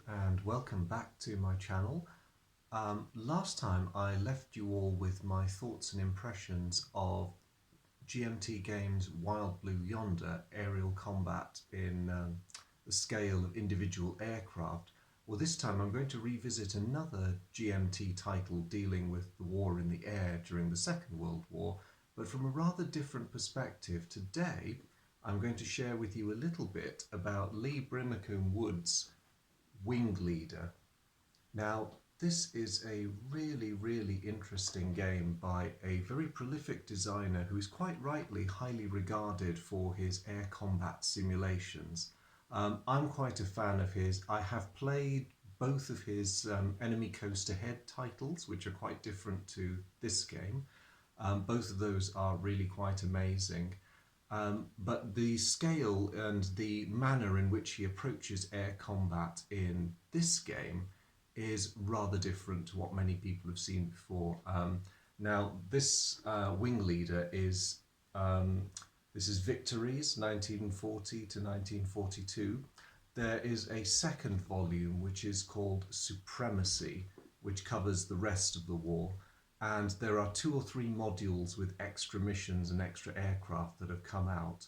and welcome back to my channel. Last time I left you all with my thoughts and impressions of GMT Games Wild Blue Yonder aerial combat in the scale of individual aircraft. Well, this time I'm going to revisit another GMT title dealing with the war in the air during the Second World War, but from a rather different perspective. Today I'm going to share with you a little bit about Lee Brimmicombe Wood's Wing Leader. Now, this is a really interesting game by a very prolific designer who is quite rightly highly regarded for his air combat simulations. I'm quite a fan of his. I have played both of his Enemy Coast Ahead titles, which are quite different to this game. Both of those are really quite amazing. But the scale and the manner in which he approaches air combat in this game is rather different to what many people have seen before. Now, this Wing Leader is this is Victories, 1940 to 1942. There is a second volume which is called Supremacy, which covers the rest of the war. And there are 2 or 3 modules with extra missions and extra aircraft that have come out.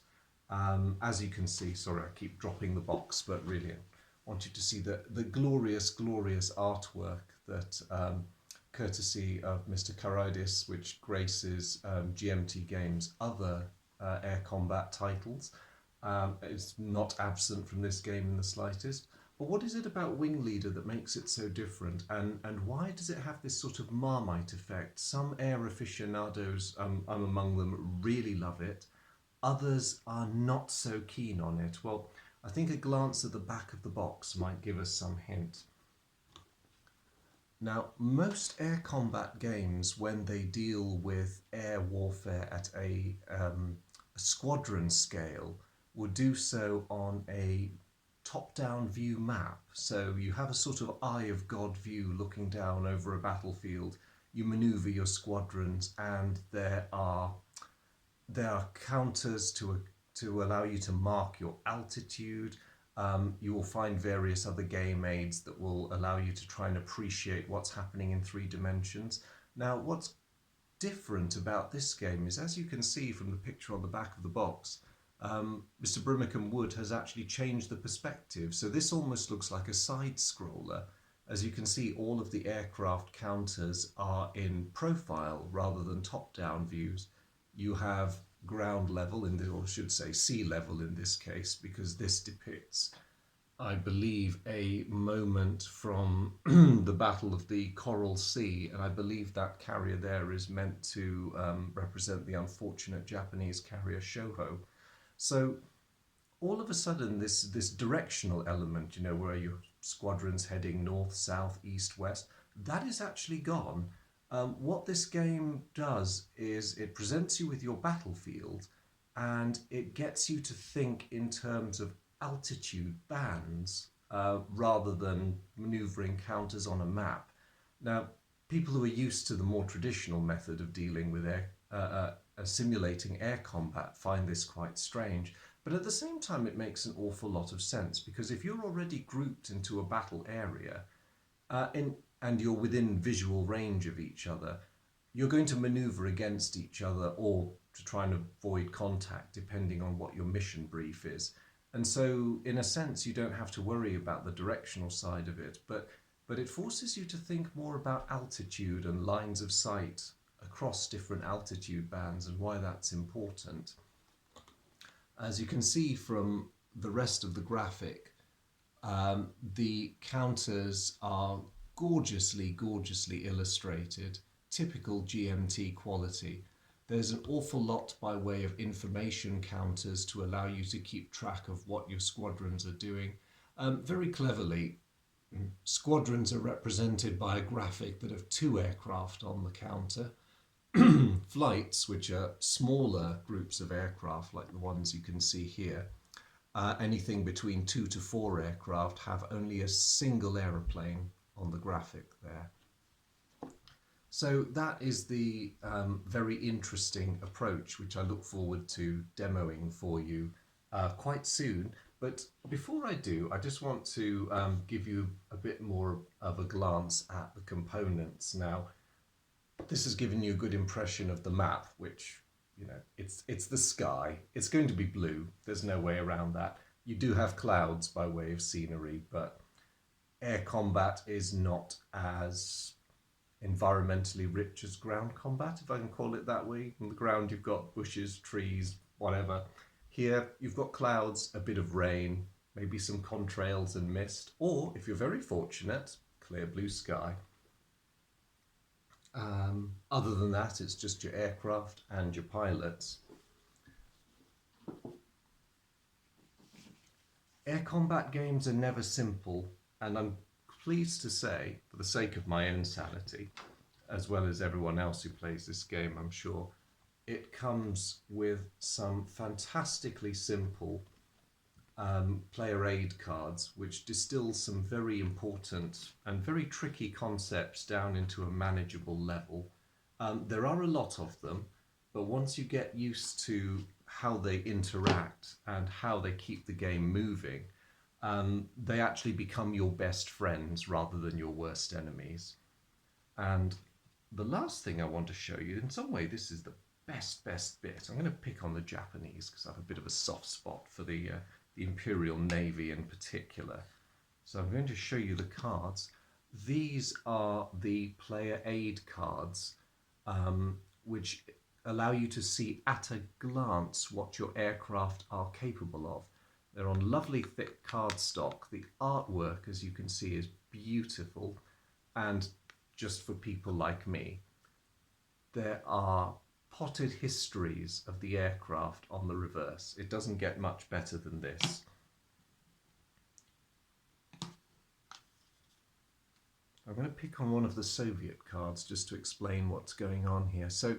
As you can see, sorry I keep dropping the box, but really I want you to see the glorious artwork that, courtesy of Mr. Karidis, which graces GMT Games' other air combat titles. It's not absent from this game in the slightest. But what is it about Wing Leader that makes it so different, and why does it have this sort of Marmite effect? Some air aficionados, I'm among them, really love it. Others are not so keen on it. Well, I think a glance at the back of the box might give us some hint. Now, most air combat games, when they deal with air warfare at a squadron scale, will do so on a top-down view map. So you have a sort of eye of God view looking down over a battlefield. You maneuver your squadrons, and there are counters to allow you to mark your altitude. You will find various other game aids that will allow you to try and appreciate what's happening in 3 dimensions. Now, what's different about this game is, as you can see from the picture on the back of the box, Mr. Brimmicombe Wood has actually changed the perspective. So this almost looks like a side scroller. As you can see, all of the aircraft counters are in profile rather than top-down views. You have ground level, or should say sea level in this case, because this depicts, I believe, a moment from the Battle of the Coral Sea, and I believe that carrier there is meant to represent the unfortunate Japanese carrier Shoho. So all of a sudden this directional element, you know, where your squadron's heading north, south, east, west, that is actually gone. What this game does is it presents you with your battlefield, and it gets you to think in terms of altitude bands rather than maneuvering counters on a map. Now, people who are used to the more traditional method of dealing with simulating air combat find this quite strange, but at the same time it makes an awful lot of sense, because if you're already grouped into a battle area and you're within visual range of each other, you're going to maneuver against each other or to try and avoid contact depending on what your mission brief is. And so in a sense you don't have to worry about the directional side of it, but it forces you to think more about altitude and lines of sight across different altitude bands and why that's important. As you can see from the rest of the graphic, the counters are gorgeously illustrated, typical GMT quality. There's an awful lot by way of information counters to allow you to keep track of what your squadrons are doing. Very cleverly, squadrons are represented by a graphic that have 2 aircraft on the counter. Flights, which are smaller groups of aircraft like the ones you can see here, anything between 2 to 4 aircraft, have only a single aeroplane on the graphic there. So that is the very interesting approach, which I look forward to demoing for you quite soon. But before I do, I just want to give you a bit more of a glance at the components. Now, this has given you a good impression of the map, which, it's the sky. It's going to be blue. There's no way around that. You do have clouds by way of scenery, but air combat is not as environmentally rich as ground combat, if I can call it that way. On the ground, you've got bushes, trees, whatever. Here, you've got clouds, a bit of rain, maybe some contrails and mist, or if you're very fortunate, clear blue sky. Other than that, it's just your aircraft and your pilots. Air combat games are never simple, and I'm pleased to say, for the sake of my own sanity, as well as everyone else who plays this game, I'm sure, it comes with some fantastically simple player aid cards, which distill some very important and very tricky concepts down into a manageable level. There are a lot of them, but once you get used to how they interact and how they keep the game moving, they actually become your best friends rather than your worst enemies. And the last thing I want to show you, in some way this is the best bit. I'm going to pick on the Japanese because I have a bit of a soft spot for the Imperial Navy in particular. So I'm going to show you the cards. These are the player aid cards, which allow you to see at a glance what your aircraft are capable of. They're on lovely thick cardstock. The artwork, as you can see, is beautiful. And just for people like me, there are potted histories of the aircraft on the reverse. It doesn't get much better than this. I'm going to pick on one of the Soviet cards just to explain what's going on here. So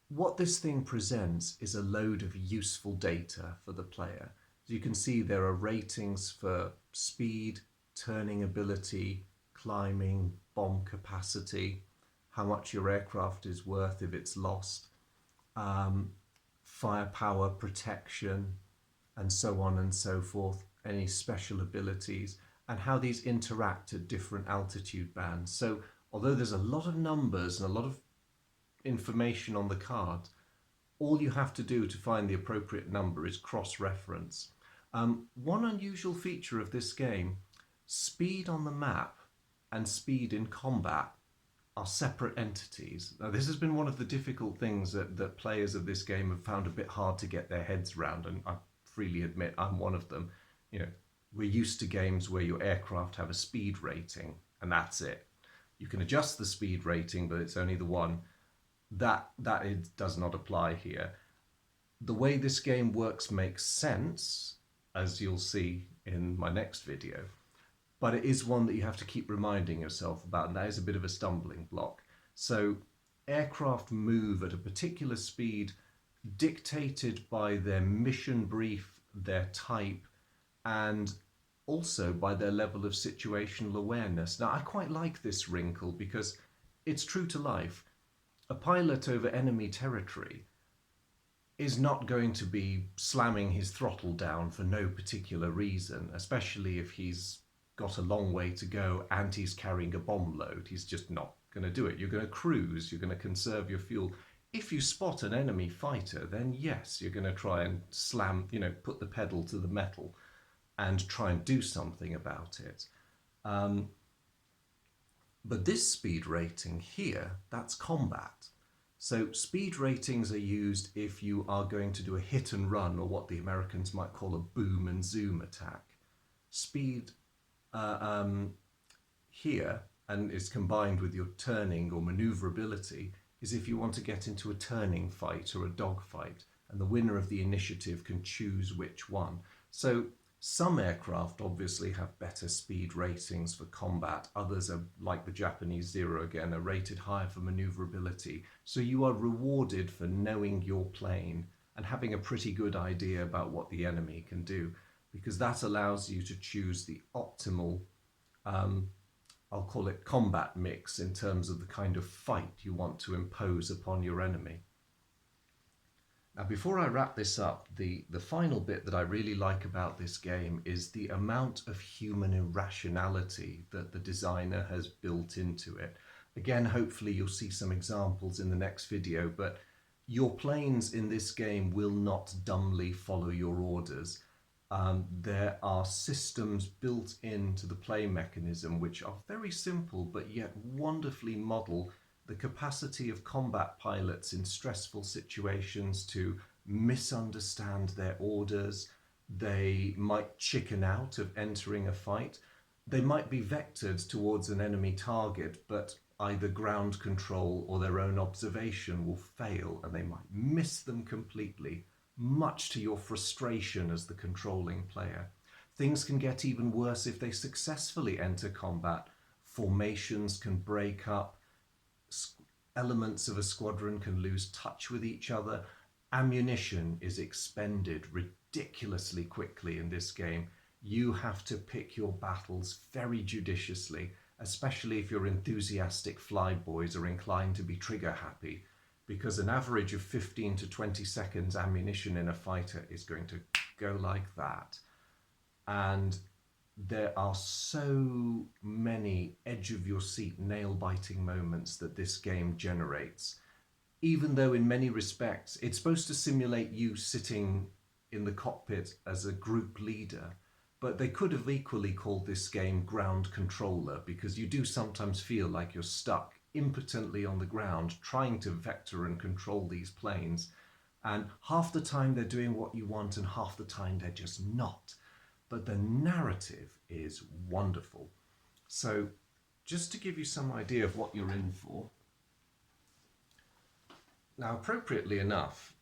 what this thing presents is a load of useful data for the player. As you can see, there are ratings for speed, turning ability, climbing, bomb capacity, how much your aircraft is worth if it's lost, firepower, protection, and so on and so forth, any special abilities, and how these interact at different altitude bands. So although there's a lot of numbers and a lot of information on the card, all you have to do to find the appropriate number is cross-reference. One unusual feature of this game, speed on the map and speed in combat are separate entities. Now, this has been one of the difficult things that players of this game have found a bit hard to get their heads around, and I freely admit I'm one of them. We're used to games where your aircraft have a speed rating, and that's it. You can adjust the speed rating, but it's only the one. That it does not apply here. The way this game works makes sense, as you'll see in my next video, but it is one that you have to keep reminding yourself about, and that is a bit of a stumbling block. So aircraft move at a particular speed dictated by their mission brief, their type, and also by their level of situational awareness. Now, I quite like this wrinkle because it's true to life. A pilot over enemy territory is not going to be slamming his throttle down for no particular reason, especially if he's got a long way to go and he's carrying a bomb load. He's just not going to do it. You're going to cruise, you're going to conserve your fuel. If you spot an enemy fighter, then yes, you're going to try and slam, put the pedal to the metal and try and do something about it. But this speed rating here, that's combat. So speed ratings are used if you are going to do a hit and run, or what the Americans might call a boom and zoom attack. Speed here, and is combined with your turning or maneuverability, is if you want to get into a turning fight or a dogfight, and the winner of the initiative can choose which one. So some aircraft obviously have better speed ratings for combat. Others are, like the Japanese Zero again, are rated higher for maneuverability. So you are rewarded for knowing your plane and having a pretty good idea about what the enemy can do, because that allows you to choose the optimal, I'll call it combat mix, in terms of the kind of fight you want to impose upon your enemy. Now, before I wrap this up, the final bit that I really like about this game is the amount of human irrationality that the designer has built into it. Again, hopefully you'll see some examples in the next video, but your planes in this game will not dumbly follow your orders. There are systems built into the play mechanism which are very simple but yet wonderfully model the capacity of combat pilots in stressful situations to misunderstand their orders. They might chicken out of entering a fight. They might be vectored towards an enemy target, but either ground control or their own observation will fail and they might miss them completely, much to your frustration as the controlling player. Things can get even worse if they successfully enter combat. Formations can break up, elements of a squadron can lose touch with each other. Ammunition is expended ridiculously quickly in this game. You have to pick your battles very judiciously, especially if your enthusiastic flyboys are inclined to be trigger happy, because an average of 15 to 20 seconds ammunition in a fighter is going to go like that. And there are so many edge of your seat nail biting moments that this game generates, even though in many respects it's supposed to simulate you sitting in the cockpit as a group leader. But they could have equally called this game Ground Controller, because you do sometimes feel like you're stuck impotently on the ground trying to vector and control these planes. And half the time they're doing what you want and half the time they're just not. But the narrative is wonderful. So just to give you some idea of what you're in for. Now, appropriately enough,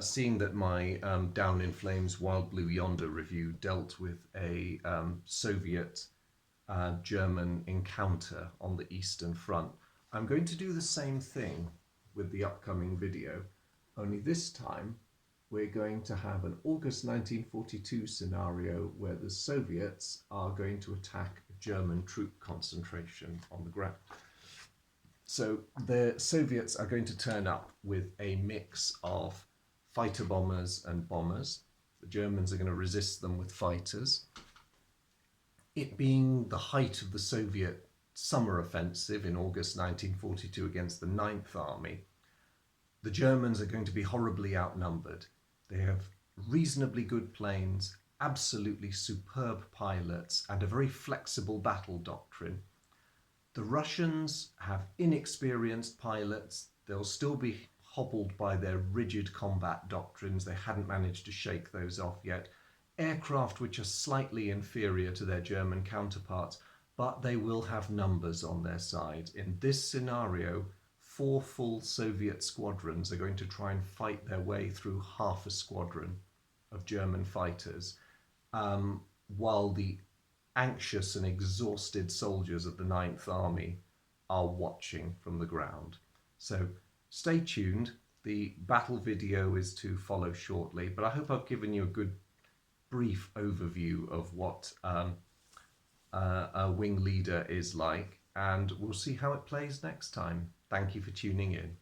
seeing that my Down in Flames Wild Blue Yonder review dealt with a Soviet-German encounter on the Eastern Front, I'm going to do the same thing with the upcoming video, only this time we're going to have an August 1942 scenario where the Soviets are going to attack a German troop concentration on the ground. So the Soviets are going to turn up with a mix of fighter bombers and bombers. The Germans are going to resist them with fighters. It being the height of the Soviet summer offensive in August 1942 against the Ninth Army, the Germans are going to be horribly outnumbered. They have reasonably good planes, absolutely superb pilots, and a very flexible battle doctrine. The Russians have inexperienced pilots. They'll still be hobbled by their rigid combat doctrines. They hadn't managed to shake those off yet. Aircraft which are slightly inferior to their German counterparts, but they will have numbers on their side. In this scenario, 4 full Soviet squadrons are going to try and fight their way through half a squadron of German fighters, while the anxious and exhausted soldiers of the Ninth Army are watching from the ground. So stay tuned. The battle video is to follow shortly, but I hope I've given you a good brief overview of what a wing leader is like, and we'll see how it plays next time. Thank you for tuning in.